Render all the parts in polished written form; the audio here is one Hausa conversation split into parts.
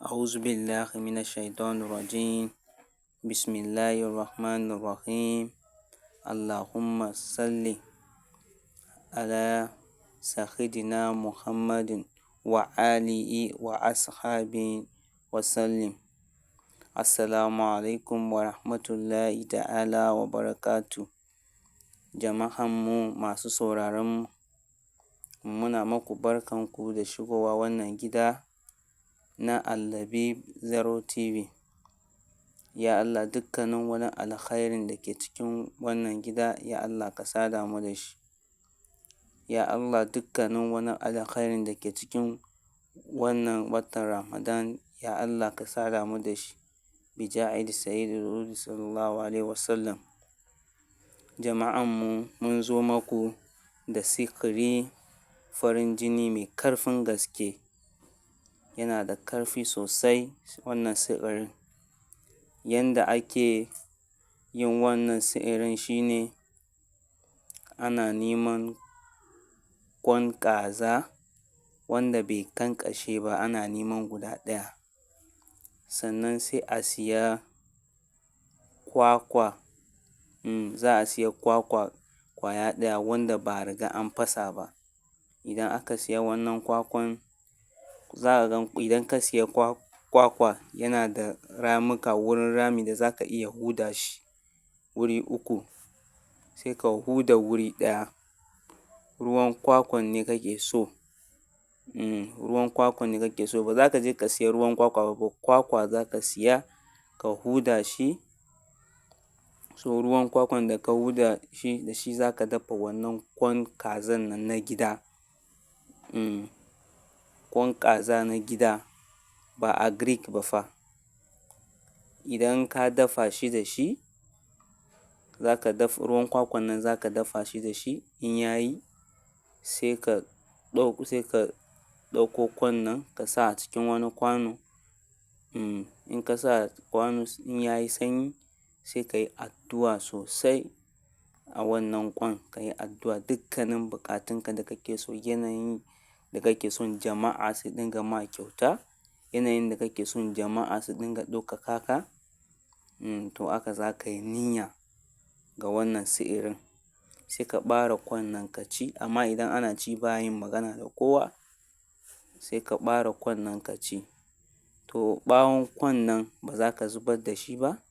أعوذ بالله من الشيطان الرجيم. بسم الله الرحمن الرحيم. اللهم صل على سيدنا محمد وآله وأصحابه وسلم. Assalamu alaikum wa rahmatullahi ta'ala wa barakatu. Jama'anmu masu sauraronmu, muna maku barkanku da shigowa wannan gida na Al-Labib Zero TV. Ya Allah, dukkanin wani alkhairin da ke cikin wannan gida, ya Allah ka sada mu da shi. Ya Allah, dukkanin wani alkhairin da ke cikin wannan watan Ramadan, ya Allah ka sada mu da shi. Bija'id Sayyidul sallallahu alaihi wasallam. Jama'anmu, mun zo maku da sikiri farin jini mai ƙarfin gaske. Yana da ƙarfi sosai wannan sihirin. Yanda ake yin wannan sihirin shine ana neman ƙwan kaza wanda bai ƙanƙashe ba, ana neman guda ɗaya. Sannan sai a siya kwakwa. Za a siya kwakwa ƙwaya ɗaya wanda ba a riga an fasa ba. Idan aka siya wannan kwakwan, za ka gan idan ka siya kwakwa yana da ramuka, wurin rami da za ka iya huda shi wuri uku. Sai ka huda wuri ɗaya. Ruwan kwakwan ne kake so. Ruwan kwakwan ne kake so. Ba za ka je ka siya ruwan kwakwa ba. Kwakwa za ka siya ka huda shi. So ruwan kwakwan da ka huda shi, da shi za ka dafa wannan ƙwan kazan nan na gida. Ƙwan kaza na gida, ba agric ba fa. Idan ka dafa shi da shi, za ka dafa ruwan kwakwan nan, za ka dafa shi da shi. In ya yi, sai ka ɗauko ƙwan nan ka sa a cikin wani kwano. In ka sa kwano, in ya yi sanyi, sai ka yi addu'a sosai a wannan ƙwan. Ka yi addu'a dukkanin bukatunka da kake so, yanayin da kake son jama'a su dinga ma kyauta, yanayin da kake son jama'a su dinga ɗaukaka ka. To haka za ka yi niyya ga wannan sihirin. Sai ka ɓare ƙwan nan ka ci. Amma idan ana ci ba a yin magana da kowa. Sai ka ɓare ƙwan nan ka ci. To ɓawon ƙwan nan ba za ka zubar da shi ba.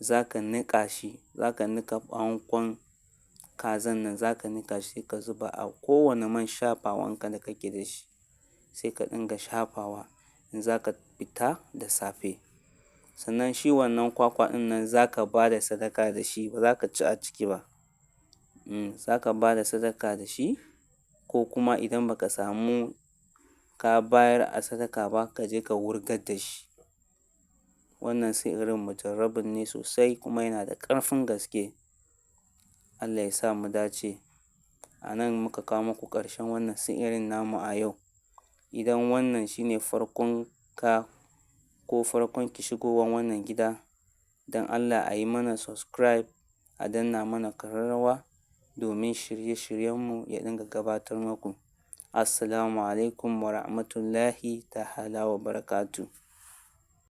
Za ka niƙa shi. Za ka niƙa ɓawon ƙwan kazan nan, za ka niƙa shi sai ka zuba a kowane man shafawanka da kake da shi. Sai ka dinga shafawa in za ka fita da safe. Sannan shi wannan kwakwa ɗin nan za ka ba da sadaka da shi, ba za ka ci a ciki ba. Za ka ba da sadaka da shi, ko kuma idan ba ka samu ka bayar a sadaka ba, ka je ka wurgar da shi. Wannan sihirin mujarrabin ne sosai kuma yana da ƙarfin gaske. Allah ya sa mu dace. A nan muka kawo muku ƙarshen wannan sihirin namu a yau. Idan wannan shine farkon ka ko farkon ki shigowan wannan gida, don Allah a yi mana subscribe, a danna mana ƙararrawa domin shirye-shiryenmu ya dinga gabatar muku. Assalamu alaikum wa rahmatullahi ta'ala wa barakatu.